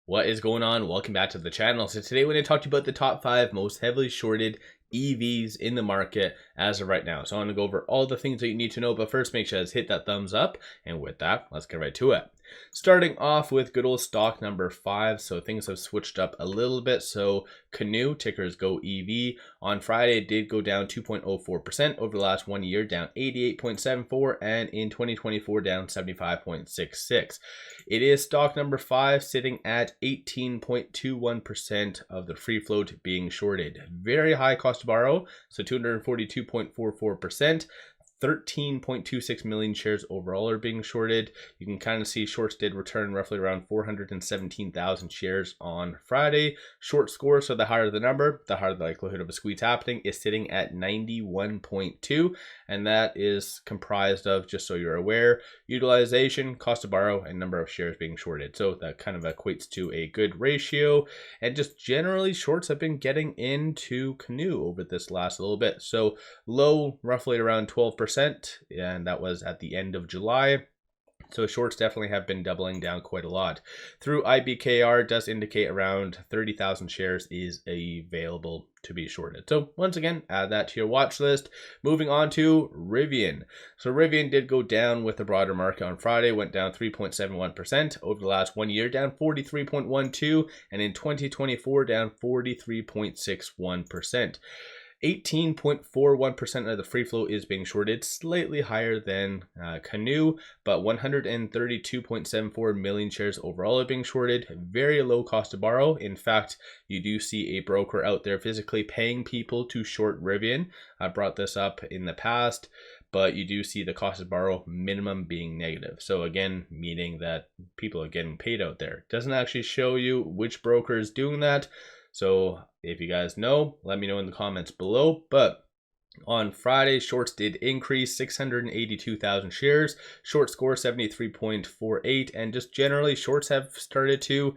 What is going on? Welcome back to the channel. So today we're going to talk to you about the top 5 most heavily shorted EVs in the market as of right now. So I'm going to go over all the things that you need to know, but first make sure to hit that thumbs up. And with that, let's get right to it. Starting off with good old stock number 5. So things have switched up a little bit. So Canoe, ticker is GOEV. On Friday, it did go down 2.04% over the last 1 year, down 88.74, and in 2024, down 75.66. It is stock number 5, sitting at 18.21% of the free float being shorted. Very high cost to borrow, so 242.44%. 13.26 million shares overall are being shorted. You can kind of see shorts did return roughly around 417,000 shares on Friday. Short score, so the higher the number, the higher the likelihood of a squeeze happening, is sitting at 91.2, and that is comprised of, just so you're aware, utilization, cost to borrow, and number of shares being shorted. So that kind of equates to a good ratio, and just generally shorts have been getting into Canoe over this last little bit. So low, roughly around 12%. And that was at the end of July. So shorts definitely have been doubling down quite a lot. Through IBKR does indicate around 30,000 shares is available to be shorted. So once again, add that to your watch list. Moving on to RIVN. So RIVN did go down with the broader market on Friday, went down 3.71% over the last 1 year, down 43.12, and in 2024 down 43.61%. 18.41% of the free float is being shorted, slightly higher than Canoe, but 132.74 million shares overall are being shorted. Very low cost to borrow. In fact, you do see a broker out there physically paying people to short RIVN. I brought this up in the past, but you do see the cost to borrow minimum being negative. So again, meaning that people are getting paid out there. It doesn't actually show you which broker is doing that. So if you guys know, let me know in the comments below. But on Friday, shorts did increase 682,000 shares. Short score 73.48, and just generally shorts have started to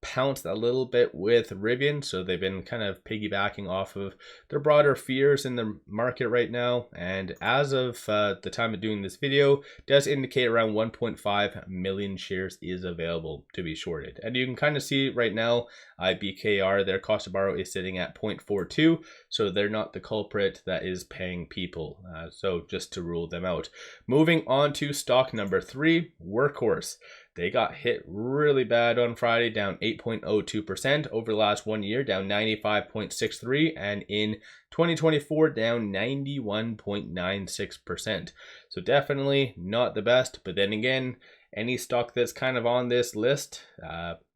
pounce a little bit with RIVN, so they've been kind of piggybacking off of their broader fears in the market right now. And as of the time of doing this video, does indicate around 1.5 million shares is available to be shorted. And you can kind of see right now, IBKR, their cost to borrow is sitting at 0.42, so they're not the culprit that is paying people. So just to rule them out. Moving on to stock number 3, Workhorse. They got hit really bad on Friday, down 8.02% over the last 1 year, down 95.63, and in 2024 down 91.96%. So definitely not the best, but then again, any stock that's kind of on this list,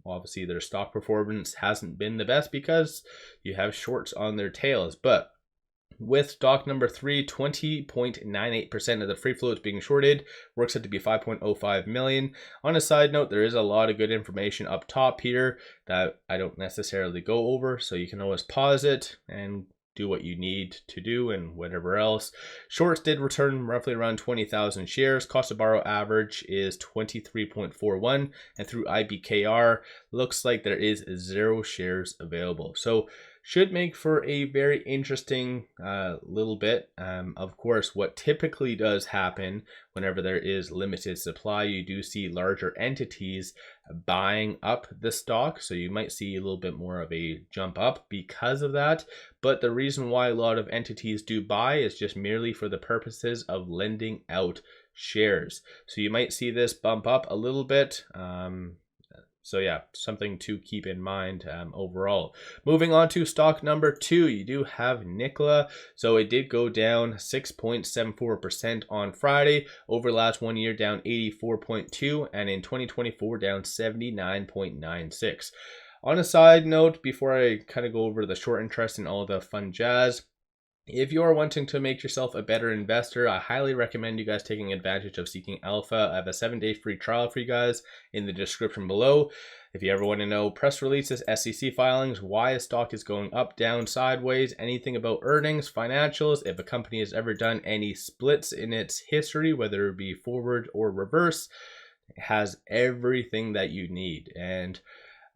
obviously their stock performance hasn't been the best because you have shorts on their tails. But with stock number 3, 20.98% of the free float is being shorted, works out to be 5.05 million. On a side note, there is a lot of good information up top here that I don't necessarily go over, so you can always pause it and do what you need to do and whatever else. Shorts did return roughly around 20,000 shares. Cost to borrow average is 23.41, and through IBKR, looks like there is 0 shares available. So should make for a very interesting little bit. Of course, what typically does happen whenever there is limited supply, you do see larger entities buying up the stock. So you might see a little bit more of a jump up because of that. But the reason why a lot of entities do buy is just merely for the purposes of lending out shares. So you might see this bump up a little bit. So yeah, something to keep in mind overall. Moving on to stock number 2, you do have NKLA. So it did go down 6.74% on Friday. Over the last 1 year, down 84.2, and in 2024, down 79.96. On a side note, before I kind of go over the short interest and all the fun jazz, if you are wanting to make yourself a better investor, I highly recommend you guys taking advantage of Seeking Alpha. I have a 7-day free trial for you guys in the description below. If you ever want to know press releases, SEC filings, why a stock is going up, down, sideways, anything about earnings, financials, if a company has ever done any splits in its history, whether it be forward or reverse, it has everything that you need. And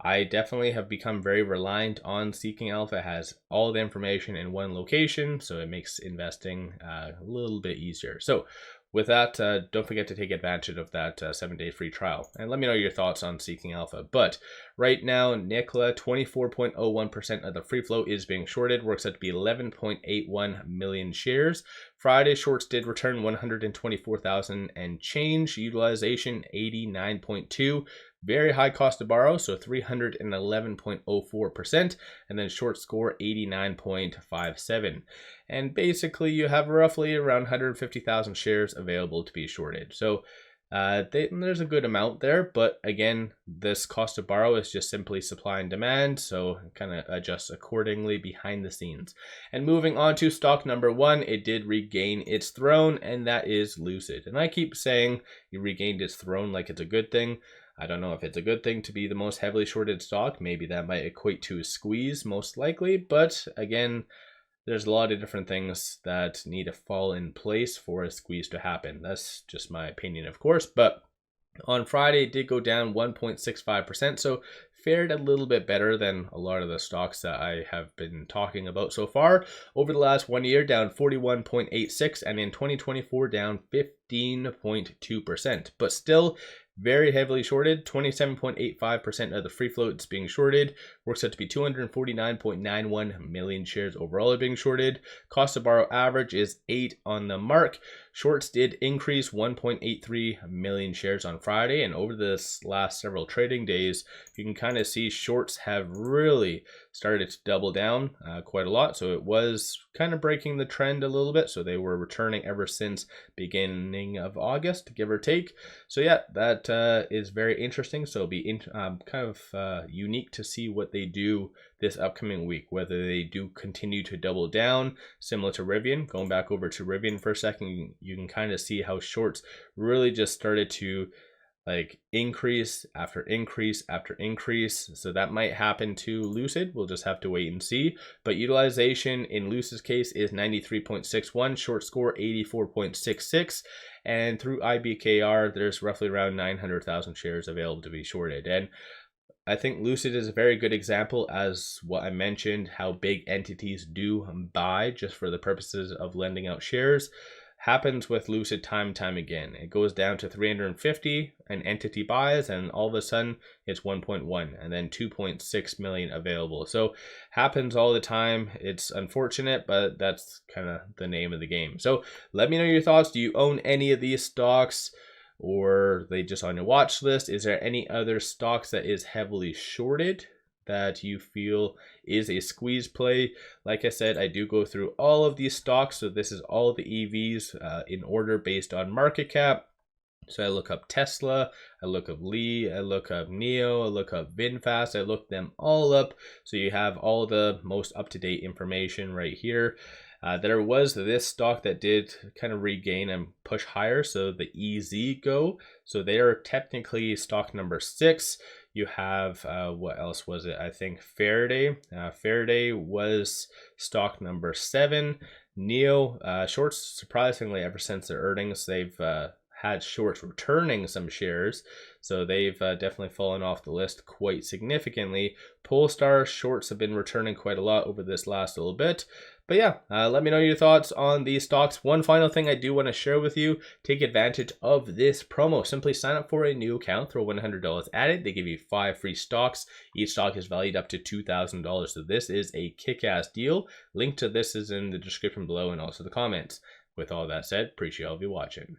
I definitely have become very reliant on Seeking Alpha. It has all the information in one location, so it makes investing a little bit easier. So with that, don't forget to take advantage of that 7-day free trial. And let me know your thoughts on Seeking Alpha. But right now, NKLA, 24.01% of the free float is being shorted. Works out to be 11.81 million shares. Friday, shorts did return 124,000 and change. Utilization, 89.2. Very high cost to borrow, so 311.04%, and then short score 89.57. And basically you have roughly around 150,000 shares available to be shorted. So there's a good amount there, but again, this cost to borrow is just simply supply and demand, so kind of adjust accordingly behind the scenes. And moving on to stock number 1, it did regain its throne, and that is Lucid. And I keep saying it regained its throne like it's a good thing. I don't know if it's a good thing to be the most heavily shorted stock. Maybe that might equate to a squeeze, most likely. But again, there's a lot of different things that need to fall in place for a squeeze to happen. That's just my opinion, of course. But on Friday, it did go down 1.65%. So fared a little bit better than a lot of the stocks that I have been talking about so far. Over the last 1 year, down 41.86%, and in 2024, down 15.2%. But still very heavily shorted. 27.85% of the free float is being shorted. Works out to be 249.91 million shares overall are being shorted. Cost to borrow average is 8 on the mark. Shorts did increase 1.83 million shares on Friday, and over this last several trading days, you can kind of see shorts have really started to double down quite a lot. So it was kind of breaking the trend a little bit. So they were returning ever since beginning of August, give or take. So yeah, that is very interesting. So it'll be kind of unique to see what they do this upcoming week, whether they do continue to double down, similar to RIVN. Going back over to RIVN for a second, you can kind of see how shorts really just started to like increase after increase after increase. So that might happen to Lucid. We'll just have to wait and see. But utilization in Lucid's case is 93.61, short score 84.66. And through IBKR, there's roughly around 900,000 shares available to be shorted. And I think Lucid is a very good example, as what I mentioned, how big entities do buy just for the purposes of lending out shares. Happens with Lucid time and time again. It goes down to 350, an entity buys, and all of a sudden it's 1.1 and then 2.6 million available. So happens all the time. It's unfortunate, but that's kind of the name of the game. So let me know your thoughts. Do you own any of these stocks, or are they just on your watch list? Is there any other stocks that is heavily shorted that you feel is a squeeze play? Like I said, I do go through all of these stocks. So this is all the EVs in order based on market cap. So I look up Tesla, I look up Lee, I look up NIO, I look up VinFast, I look them all up. So you have all the most up-to-date information right here. There was this stock that did kind of regain and push higher. So the EZGO, so they are technically stock number 6. You have, what else was it? I think Faraday. Faraday was stock number 7. NIO, shorts, surprisingly, ever since their earnings, they've had shorts returning some shares. So they've definitely fallen off the list quite significantly. Polestar shorts have been returning quite a lot over this last little bit. But yeah, let me know your thoughts on these stocks. One final thing I do want to share with you, take advantage of this promo. Simply sign up for a new account, throw $100 at it. They give you 5 free stocks. Each stock is valued up to $2,000. So this is a kick-ass deal. Link to this is in the description below and also the comments. With all that said, appreciate all of you watching.